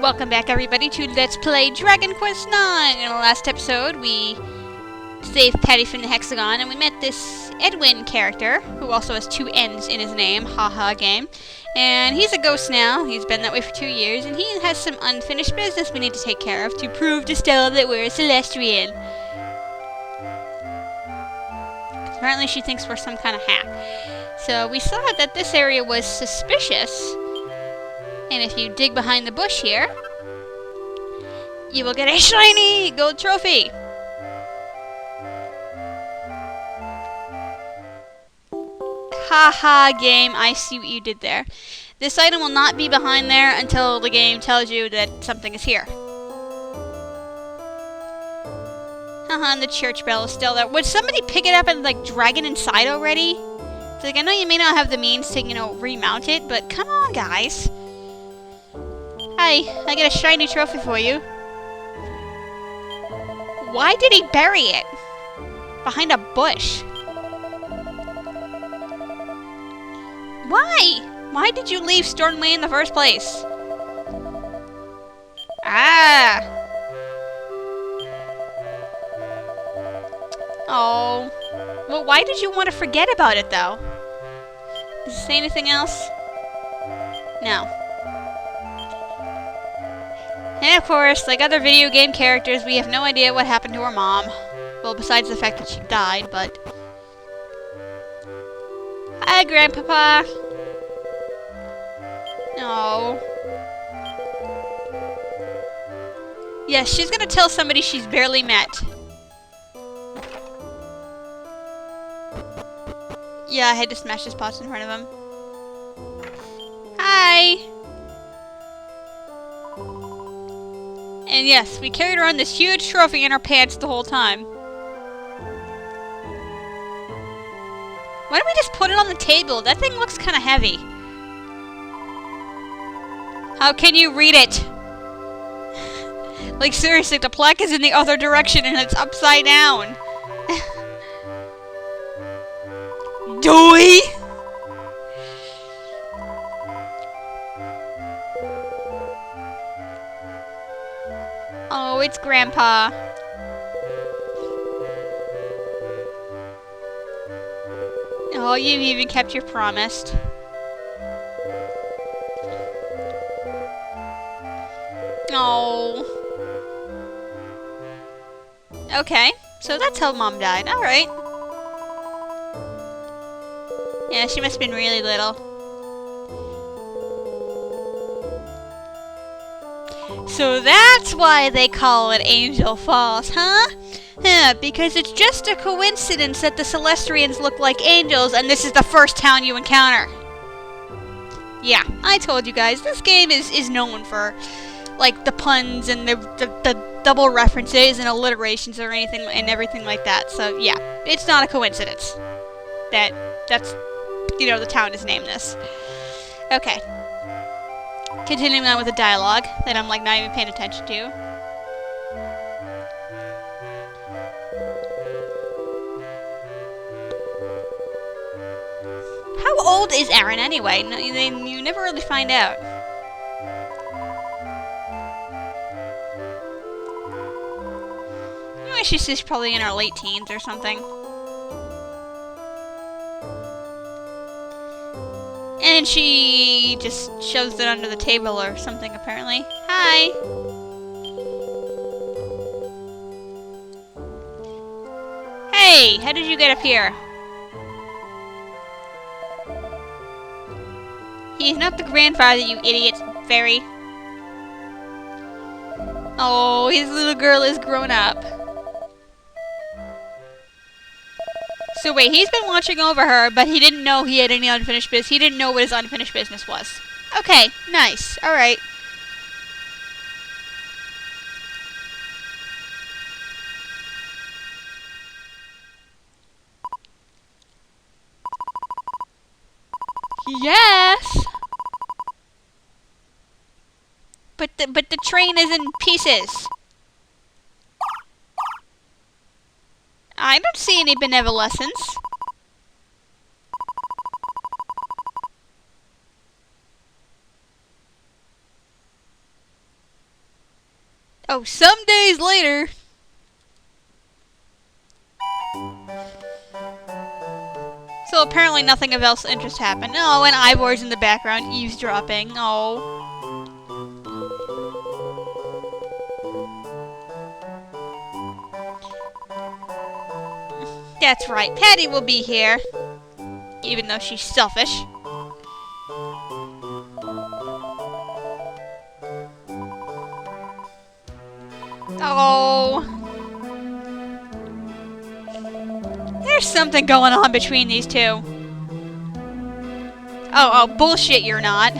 Welcome back everybody to Let's Play Dragon Quest IX! In the last episode we saved Patty from the Hexagon and we met this Edwin character, who also has two N's in his name, haha game. And he's a ghost now, he's been that way for 2 years, and he has some unfinished business we need to take care of to prove to Stella that we're a Celestian. Apparently she thinks we're some kind of hack. So we saw that this area was suspicious. And if you dig behind the bush here, you will get a shiny gold trophy! Haha game, I see what you did there. This item will not be behind there until the game tells you that something is here. Haha, and the church bell is still there. Would somebody pick it up and like drag it inside already? It's like, I know you may not have the means to, remount it, but come on guys. Hi, I get a shiny trophy for you. Why did he bury it? Behind a bush. Why? Why did you leave Stornway in the first place? Ah! Oh. Well, why did you want to forget about it, though? Does it say anything else? No. And of course, like other video game characters, we have no idea what happened to her mom. Well, besides the fact that she died, but... Hi, Grandpapa! No. Yes, she's gonna tell somebody she's barely met. Yeah, I had to smash this pot in front of him. Hi! And yes, we carried around this huge trophy in our pants the whole time. Why don't we just put it on the table? That thing looks kind of heavy. How can you read it? Like seriously, the plaque is in the other direction and it's upside down. Doy! Oh, it's Grandpa. Oh, you've even kept your promise. Oh. Okay, so that's how Mom died. Alright. Yeah, she must have been really little. So that's why they call it Angel Falls, huh? Yeah, because it's just a coincidence that the Celestians look like angels and this is the first town you encounter. Yeah, I told you guys, this game is known for, like, the puns and the double references and alliterations or anything and everything like that. So, yeah, it's not a coincidence that's, the town is named this. Okay. Continuing on with the dialogue that I'm, like, not even paying attention to. How old is Aaron anyway? No, you never really find out. Anyway, she's probably in her late teens or something. And she just shoves it under the table or something, apparently. Hi! Hey! How did you get up here? He's not the grandfather, you idiot fairy. Oh, his little girl is grown up. So wait, he's been watching over her, but he didn't know he had any unfinished business. He didn't know what his unfinished business was. Okay, nice. Alright. Yes! But the train is in pieces. I don't see any benevolence. Oh, some days later. So apparently nothing of else interest happened. Oh, and Ivor's in the background eavesdropping. Oh. That's right, Patty will be here. Even though she's selfish. Oh. There's something going on between these two. Oh, bullshit, you're not.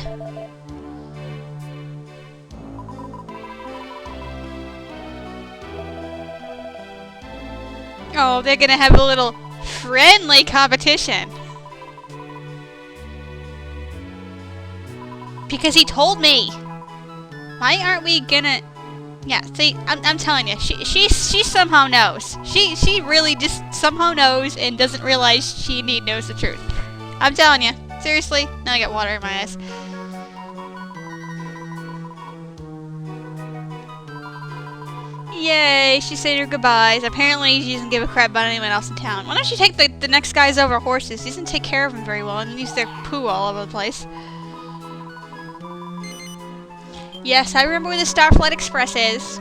Oh, they're gonna have a little friendly competition. Because he told me. Why aren't we gonna... Yeah, see, I'm telling you, she somehow knows. She really just somehow knows and doesn't realize she knows the truth. I'm telling you, seriously. Now I got water in my eyes. Yay, she's saying her goodbyes. Apparently she doesn't give a crap about anyone else in town. Why don't you take the next guys over horses? He doesn't take care of them very well and leaves their poo all over the place. Yes, I remember where the Starflight Express is.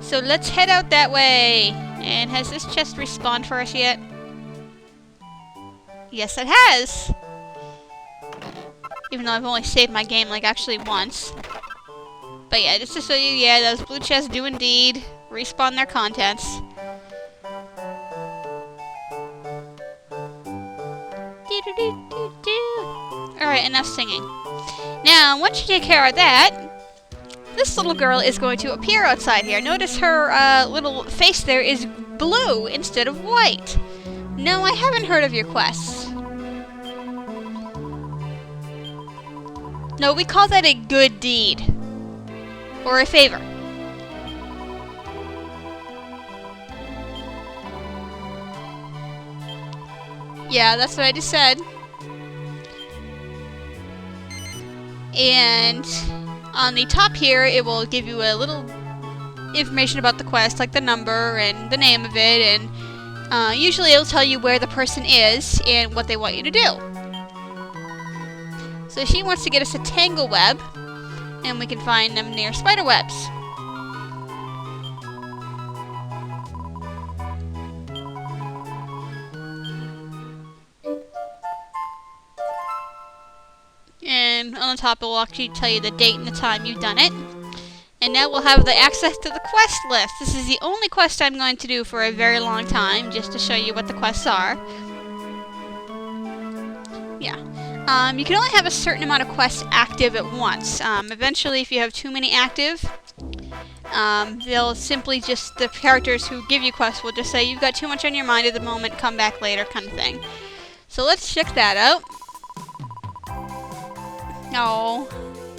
So let's head out that way. And has this chest respawned for us yet? Yes, it has. Even though I've only saved my game, like, actually once. But yeah, just to show you, yeah, those blue chests do indeed respawn their contents. Alright, enough singing. Now, once you take care of that, this little girl is going to appear outside here. Notice her little face there is blue instead of white. No, I haven't heard of your quests. No, we call that a good deed. Or a favor. Yeah, that's what I just said. And on the top here, it will give you a little information about the quest, like the number and the name of it, and usually it'll tell you where the person is and what they want you to do. So she wants to get us a tangle web, and we can find them near spider webs. And on the top it will actually tell you the date and the time you've done it. And now we'll have the access to the quest list. This is the only quest I'm going to do for a very long time, just to show you what the quests are. Yeah. You can only have a certain amount of quests active at once. Eventually, if you have too many active, they'll simply just, the characters who give you quests will just say, you've got too much on your mind at the moment, come back later, kind of thing. So let's check that out. Oh,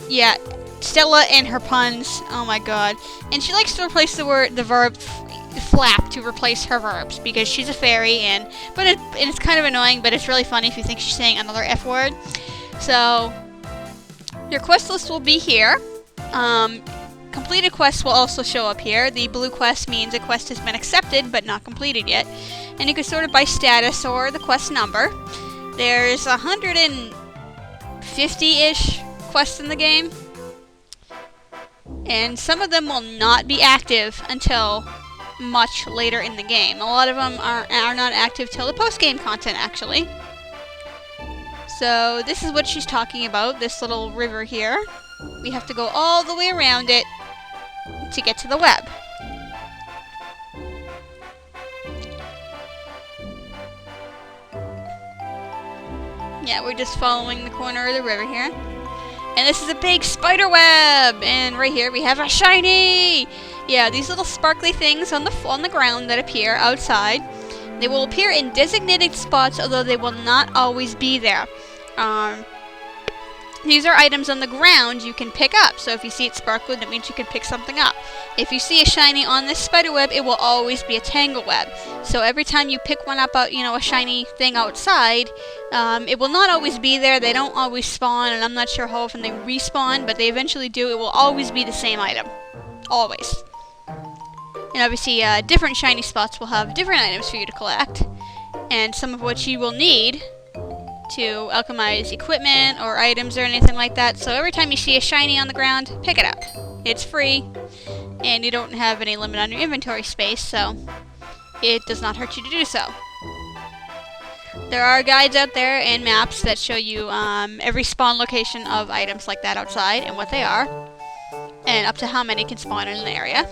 yeah, Stella and her puns. Oh my god. And she likes to replace the verb flap to replace her verbs because she's a fairy, and it's kind of annoying, but it's really funny if you think she's saying another F word. So your quest list will be here. Completed quests will also show up here. The blue quest means a quest has been accepted but not completed yet, and you can sort it by status or the quest number. There's 150-ish quests in the game, and some of them will not be active until much later in the game. A lot of them are not active till the post-game content, actually. So this is what she's talking about, this little river here. We have to go all the way around it to get to the web. Yeah, we're just following the corner of the river here. And this is a big spider web! And right here we have a shiny! Yeah, these little sparkly things on the ground that appear outside. They will appear in designated spots, although they will not always be there. these are items on the ground you can pick up. So if you see it sparkling, that means you can pick something up. If you see a shiny on this spider web, it will always be a tangle web. So every time you pick one up out, a shiny thing outside, it will not always be there. They don't always spawn, and I'm not sure how often they respawn, but they eventually do. It will always be the same item. Always. And obviously, different shiny spots will have different items for you to collect, and some of which you will need to alchemize equipment or items or anything like that. So every time you see a shiny on the ground, pick it up. It's free, and you don't have any limit on your inventory space, so it does not hurt you to do so. There are guides out there and maps that show you every spawn location of items like that outside and what they are, and up to how many can spawn in an area.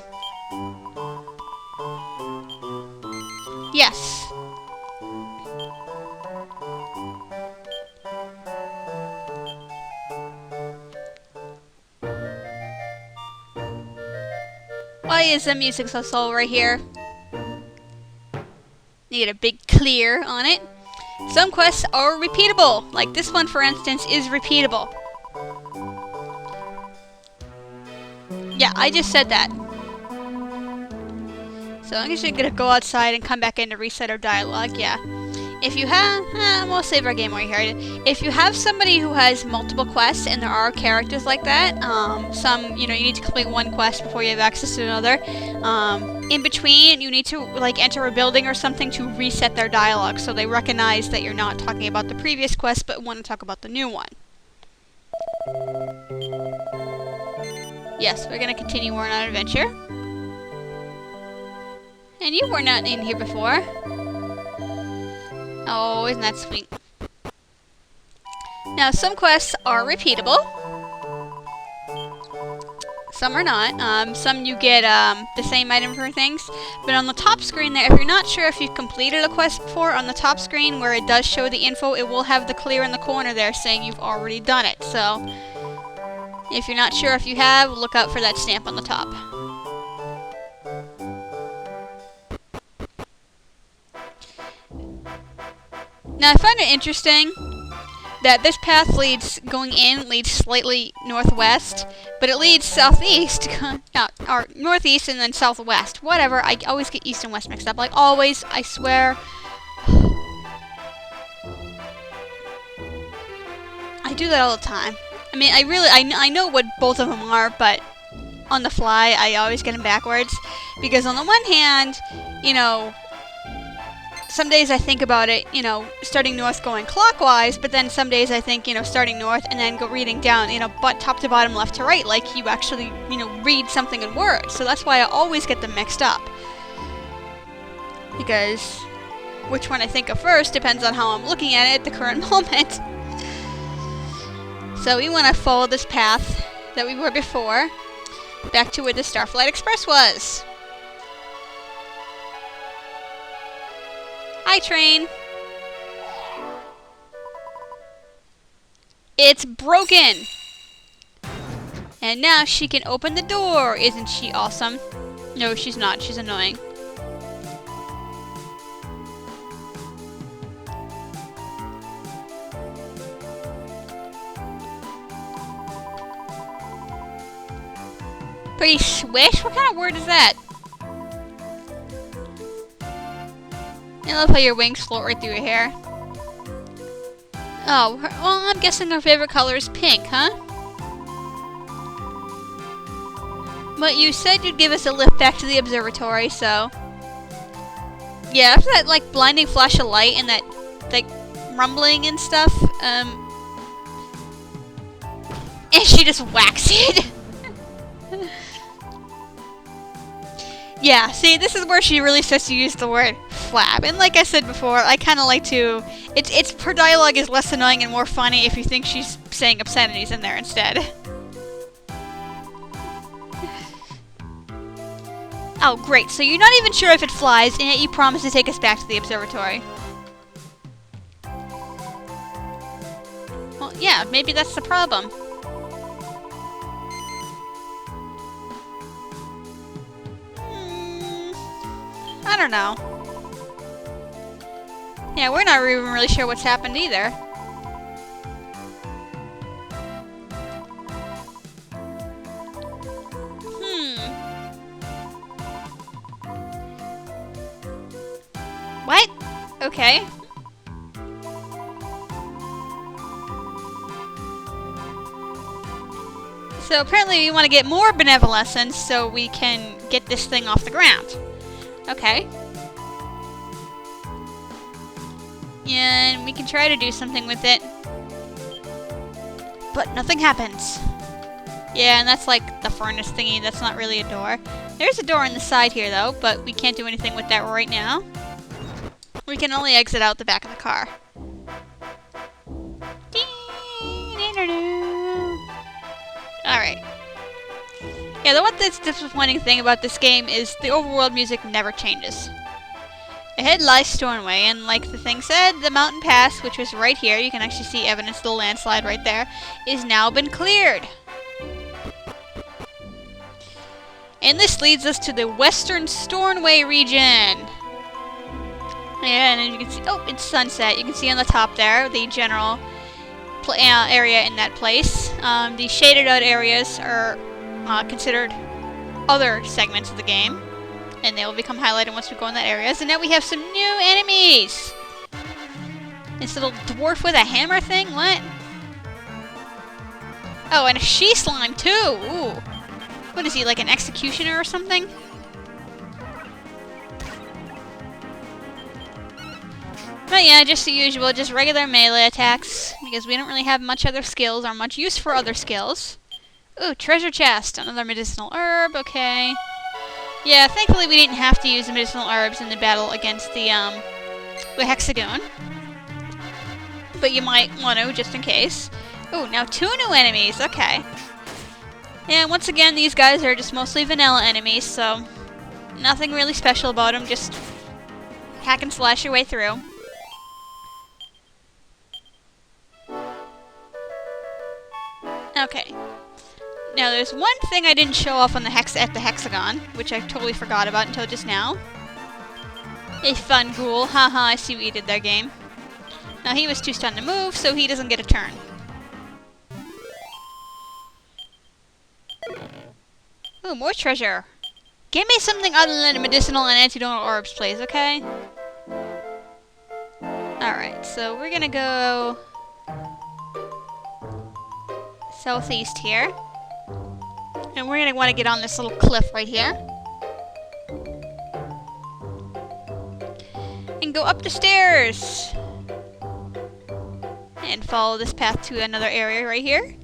Yes. Why is the music so slow right here? Need a big clear on it. Some quests are repeatable. Like this one, for instance, is repeatable. Yeah, I just said that. So I'm just gonna go outside and come back in to reset our dialogue. Yeah. If you have, we'll save our game right here. If you have somebody who has multiple quests, and there are characters like that, some, you need to complete one quest before you have access to another. In between, you need to, enter a building or something to reset their dialogue, so they recognize that you're not talking about the previous quest, but want to talk about the new one. Yes, we're gonna continue on our adventure. And you were not in here before. Oh, isn't that sweet? Now, some quests are repeatable. Some are not. Some you get the same item for things. But on the top screen there, if you're not sure if you've completed a quest before, on the top screen where it does show the info, it will have the clear in the corner there saying you've already done it. So, if you're not sure if you have, look out for that stamp on the top. Now, I find it interesting that this path leads slightly northwest, but it leads southeast, or northeast and then southwest. Whatever, I always get east and west mixed up. Like always, I swear. I do that all the time. I mean, I know what both of them are, but on the fly, I always get them backwards. Because on the one hand, some days I think about it, starting north going clockwise, but then some days I think, starting north and then reading down, but top to bottom, left to right, like you actually, read something in words. So that's why I always get them mixed up. Because which one I think of first depends on how I'm looking at it at the current moment. So we want to follow this path that we were before, back to where the Starflight Express was. Hi, train. It's broken. And now she can open the door. Isn't she awesome? No, she's not. She's annoying. Pretty swish? What kind of word is that? I love how your wings float right through your hair. Oh, well, I'm guessing her favorite color is pink, huh? But you said you'd give us a lift back to the observatory, so... Yeah, after that, blinding flash of light and that, rumbling and stuff, and she just whacks it. Yeah, see, this is where she really starts to use the word flab. And like I said before, I kind of like to... her dialogue is less annoying and more funny if you think she's saying obscenities in there instead. Oh, great. So you're not even sure if it flies, and yet you promise to take us back to the observatory. Well, yeah, maybe that's the problem. I don't know. Yeah, we're not even really sure what's happened either. Okay. So apparently we want to get more benevolence so we can get this thing off the ground. Okay. And we can try to do something with it. But nothing happens. Yeah, and that's like the furnace thingy. That's not really a door. There's a door on the side here though, but we can't do anything with that right now. We can only exit out the back of the car. Alright. Yeah, the one that's disappointing thing about this game is the overworld music never changes. Ahead lies Stornway, and like the thing said, the mountain pass, which was right here, you can actually see evidence of the landslide right there, is now been cleared. And this leads us to the western Stornway region. Yeah, and as you can see, oh, it's sunset. You can see on the top there, the general area in that place. The shaded out areas are considered other segments of the game, and they will become highlighted once we go in that area. So now we have some new enemies. This little dwarf with a hammer thing? What? Oh, and a she slime too. Ooh. What is he, like an executioner or something? But yeah, just the usual, just regular melee attacks, because we don't really have much other skills or much use for other skills. Ooh, treasure chest, another medicinal herb, okay. Yeah, thankfully we didn't have to use the medicinal herbs in the battle against the Hexagon. But you might want to, just in case. Ooh, now 2 new enemies, okay. And once again, these guys are just mostly vanilla enemies, so nothing really special about them, just hack and slash your way through. Okay. Now there's one thing I didn't show off on the Hexagon, which I totally forgot about until just now. A fun ghoul. Haha, I see what you did there, game. Now he was too stunned to move, so he doesn't get a turn. Ooh, more treasure. Give me something other than medicinal and antidotal herbs, please, okay? Alright, so we're gonna go southeast here. And we're gonna want to get on this little cliff right here. And go up the stairs. And follow this path to another area right here.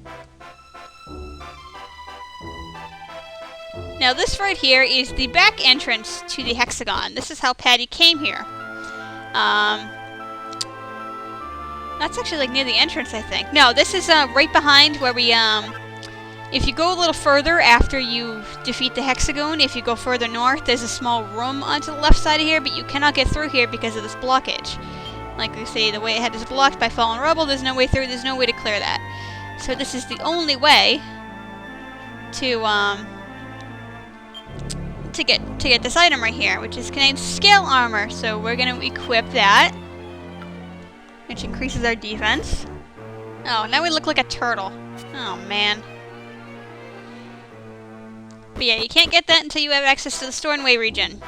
Now this right here is the back entrance to the Hexagon. This is how Patty came here. That's actually like near the entrance, I think. No, this is right behind where we, if you go a little further after you defeat the Hexagon, if you go further north, there's a small room onto the left side of here, but you cannot get through here because of this blockage. Like we say, the way ahead is blocked by fallen rubble, there's no way through, there's no way to clear that. So this is the only way to get this item right here, which is contains scale armor. So we're gonna equip that, which increases our defense. Oh, now we look like a turtle. Oh man. But yeah, you can't get that until you have access to the Stornway region.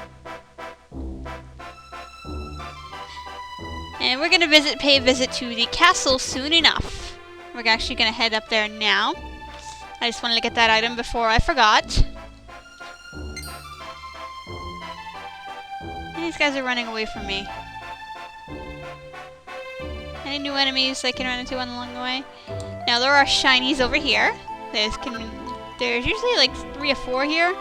And we're gonna pay a visit to the castle soon enough. We're actually gonna head up there now. I just wanted to get that item before I forgot. These guys are running away from me. Any new enemies I can run into along the way? Now there are shinies over here. There's usually like 3 or 4 here.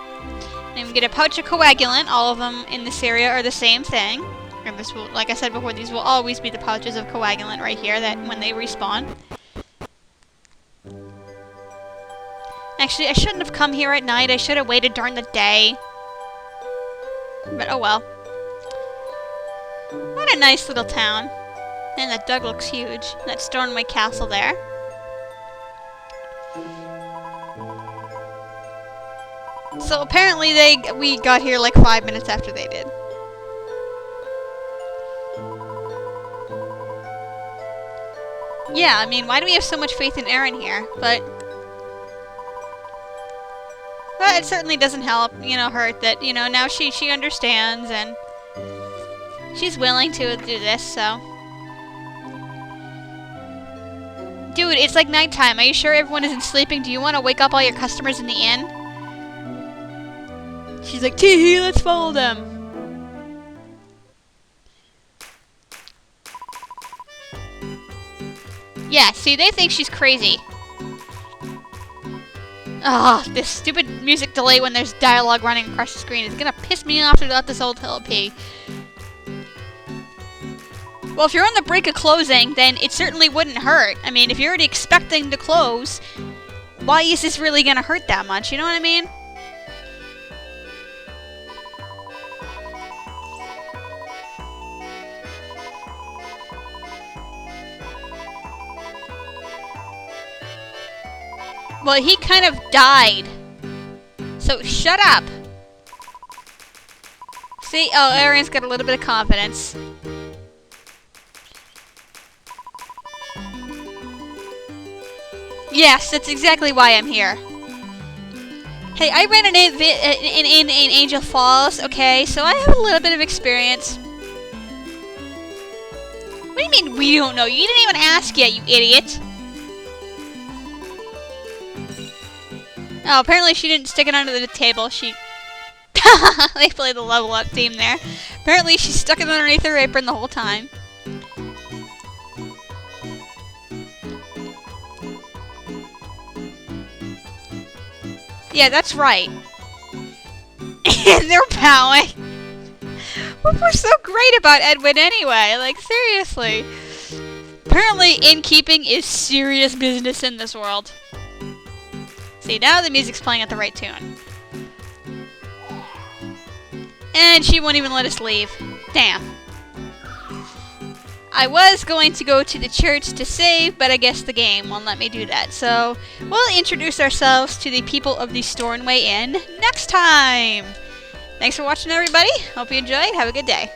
And we get a pouch of coagulant. All of them in this area are the same thing. And this will, like I said before, these will always be the pouches of coagulant right here that when they respawn. Actually, I shouldn't have come here at night. I should have waited during the day. But oh well. What a nice little town. And that dug looks huge. That Stornway castle there. So apparently we got here like 5 minutes after they did. Yeah, I mean, why do we have so much faith in Erin here? But it certainly doesn't help, hurt that, now she understands, and She's willing to do this, so. Dude, it's like nighttime. Are you sure everyone isn't sleeping? Do you want to wake up all your customers in the inn? She's like, tee-hee, let's follow them. Yeah, see, they think she's crazy. Ah, this stupid music delay when there's dialogue running across the screen is gonna piss me off throughout this whole LP. Well, if you're on the brink of closing, then it certainly wouldn't hurt. I mean, if you're already expecting to close, why is this really gonna hurt that much? You know what I mean? Well, he kind of died. So, shut up. See? Oh, Arian's got a little bit of confidence. Yes, that's exactly why I'm here. Hey, I ran an inn in Angel Falls, okay? So I have a little bit of experience. What do you mean we don't know? You didn't even ask yet, you idiot. Oh, apparently she didn't stick it under the table. She... They played the level up theme there. Apparently she stuck it underneath her apron the whole time. Yeah, that's right. And they're bowing. What was so great about Edwin anyway? Like, seriously. Apparently, innkeeping is serious business in this world. See, now the music's playing at the right tune. And she won't even let us leave. Damn. I was going to go to the church to save, but I guess the game won't let me do that. So, we'll introduce ourselves to the people of the Stornway Inn next time! Thanks for watching, everybody. Hope you enjoyed. Have a good day.